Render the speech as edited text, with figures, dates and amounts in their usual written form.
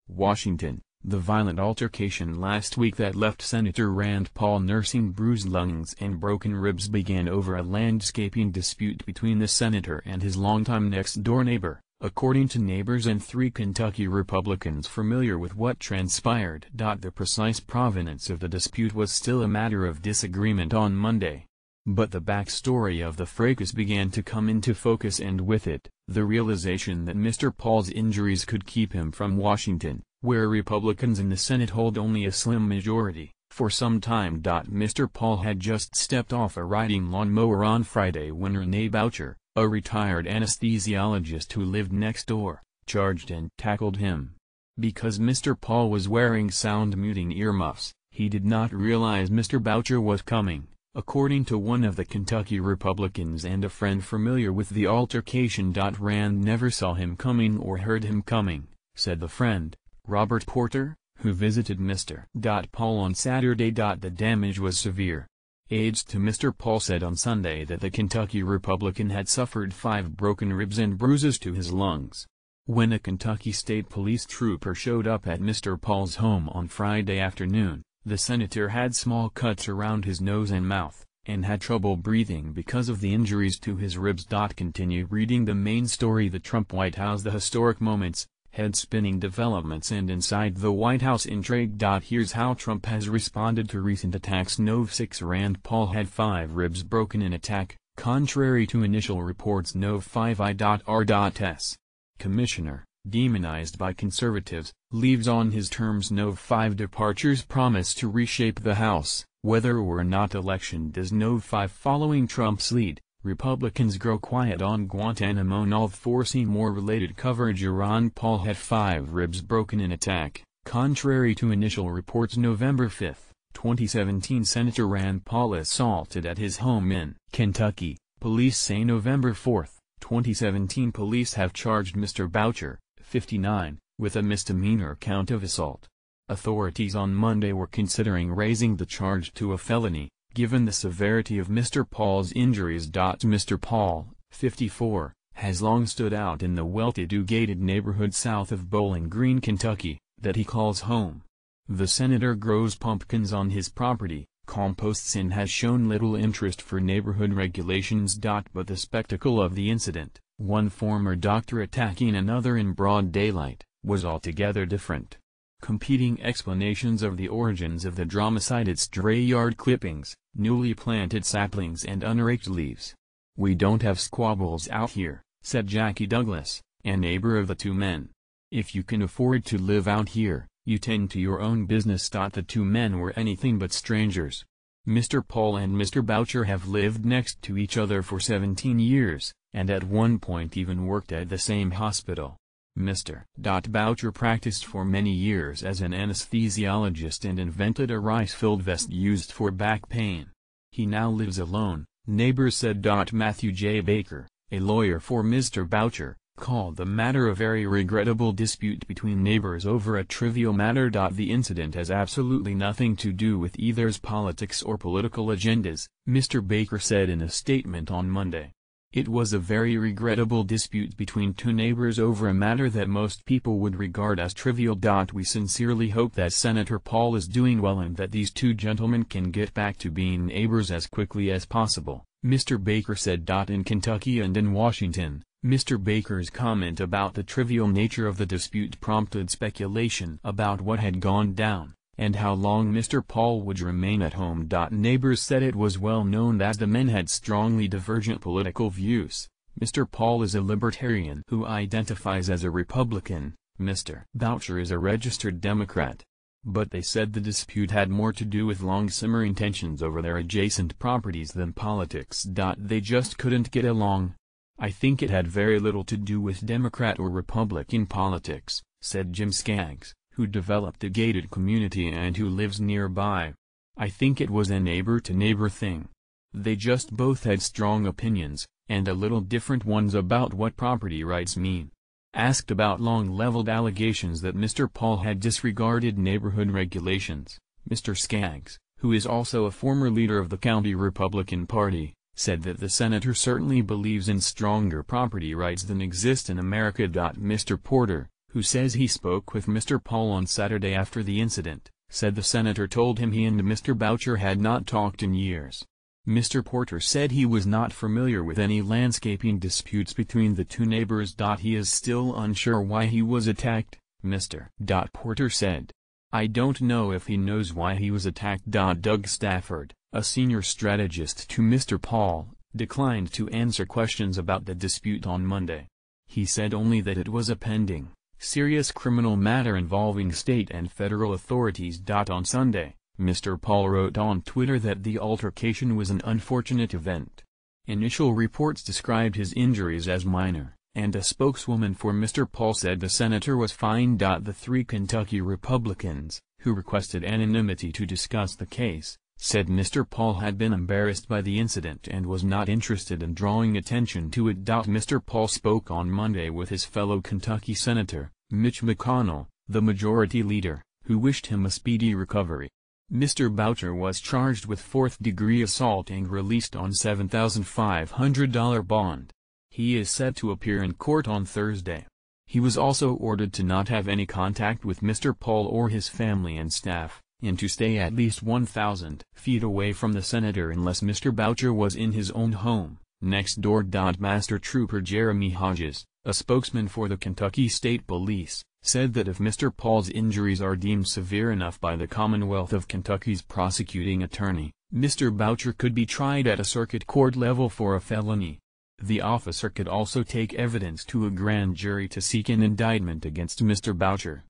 Washington. The violent altercation last week that left Senator Rand Paul nursing bruised lungs and broken ribs began over a landscaping dispute between the senator and his longtime next-door neighbor, according to neighbors and 3 Kentucky Republicans familiar with what transpired. The precise provenance of the dispute was still a matter of disagreement on Monday. But the backstory of the fracas began to come into focus, and with it, the realization that Mr. Paul's injuries could keep him from Washington, where Republicans in the Senate hold only a slim majority, for some time. Mr. Paul had just stepped off a riding lawnmower on Friday when Renee Boucher, a retired anesthesiologist who lived next door, charged and tackled him. Because Mr. Paul was wearing sound-muting earmuffs, he did not realize Mr. Boucher was coming, according to one of the Kentucky Republicans and a friend familiar with the altercation. Rand never saw him coming or heard him coming, said the friend, Robert Porter, who visited Mr. Paul on Saturday. The damage was severe. Aides to Mr. Paul said on Sunday that the Kentucky Republican had suffered 5 broken ribs and bruises to his lungs. When a Kentucky State Police trooper showed up at Mr. Paul's home on Friday afternoon, the senator had small cuts around his nose and mouth, and had trouble breathing because of the injuries to his ribs. Continue reading the main story. The Trump White House, the historic moments, head-spinning developments and inside the White House intrigue. Here's how Trump has responded to recent attacks. Nov 6 Rand Paul had 5 ribs broken in attack, contrary to initial reports. Nov 5 I.R.S. Commissioner, demonized by conservatives, leaves on his terms. Nov 5 departures promise to reshape the House, whether or not election does. Nov 5 following Trump's lead, Republicans grow quiet on Guantanamo. Nov 4 see more related coverage. Rand Paul had 5 ribs broken in attack, contrary to initial reports. November 5, 2017 Senator Rand Paul assaulted at his home in Kentucky, police say. November 4, 2017 Police have charged Mr. Boucher, 59, with a misdemeanor count of assault. Authorities on Monday were considering raising the charge to a felony, given the severity of Mr. Paul's injuries. Mr. Paul, 54, has long stood out in the well-to-do gated neighborhood south of Bowling Green, Kentucky, that he calls home. The senator grows pumpkins on his property, composts, and has shown little interest for neighborhood regulations. But the spectacle of the incident, one former doctor attacking another in broad daylight, was altogether different. Competing explanations of the origins of the drama cited stray yard clippings, newly planted saplings and unraked leaves. "We don't have squabbles out here," said Jackie Douglas, a neighbor of the 2 men. "If you can afford to live out here, you tend to your own business." The 2 men were anything but strangers. Mr. Paul and Mr. Boucher have lived next to each other for 17 years, and at one point even worked at the same hospital. Mr. Boucher practiced for many years as an anesthesiologist and invented a rice-filled vest used for back pain. He now lives alone, neighbors said. Matthew J. Baker, a lawyer for Mr. Boucher, called the matter a very regrettable dispute between neighbors over a trivial matter. The incident has absolutely nothing to do with either's politics or political agendas, Mr. Baker said in a statement on Monday. "It was a very regrettable dispute between 2 neighbors over a matter that most people would regard as trivial. We sincerely hope that Senator Paul is doing well and that these 2 gentlemen can get back to being neighbors as quickly as possible," Mr. Baker said. In Kentucky and in Washington, Mr. Baker's comment about the trivial nature of the dispute prompted speculation about what had gone down, and how long Mr. Paul would remain at home. Neighbors said it was well known that the men had strongly divergent political views. Mr. Paul is a libertarian who identifies as a Republican, Mr. Boucher is a registered Democrat. But they said the dispute had more to do with long-simmering tensions over their adjacent properties than politics. They just couldn't get along. "I think it had very little to do with Democrat or Republican politics," said Jim Skaggs, who developed a gated community and who lives nearby. "I think it was a neighbor-to-neighbor thing. They just both had strong opinions, and a little different ones about what property rights mean." Asked about long-leveled allegations that Mr. Paul had disregarded neighborhood regulations, Mr. Skaggs, who is also a former leader of the county Republican Party, said that the senator certainly believes in stronger property rights than exist in America. Mr. Porter, who says he spoke with Mr. Paul on Saturday after the incident, said the senator told him he and Mr. Boucher had not talked in years. Mr. Porter said he was not familiar with any landscaping disputes between the two neighbors. He is still unsure why he was attacked, Mr. Porter said. I don't know if he knows why he was attacked. Doug Stafford, a senior strategist to Mr. Paul, declined to answer questions about the dispute on Monday. He said only that it was a pending, serious criminal matter involving state and federal authorities. On Sunday, Mr. Paul wrote on Twitter that the altercation was an unfortunate event. Initial reports described his injuries as minor, and a spokeswoman for Mr. Paul said the senator was fine. The three Kentucky Republicans, who requested anonymity to discuss the case, said Mr. Paul had been embarrassed by the incident and was not interested in drawing attention to it. Mr. Paul spoke on Monday with his fellow Kentucky Senator, Mitch McConnell, the majority leader, who wished him a speedy recovery. Mr. Boucher was charged with fourth-degree assault and released on $7,500 bond. He is set to appear in court on Thursday. He was also ordered to not have any contact with Mr. Paul or his family and staff, and to stay at least 1,000 feet away from the senator unless Mr. Boucher was in his own home, next door. Master Trooper Jeremy Hodges, a spokesman for the Kentucky State Police, said that if Mr. Paul's injuries are deemed severe enough by the Commonwealth of Kentucky's prosecuting attorney, Mr. Boucher could be tried at a circuit court level for a felony. The officer could also take evidence to a grand jury to seek an indictment against Mr. Boucher.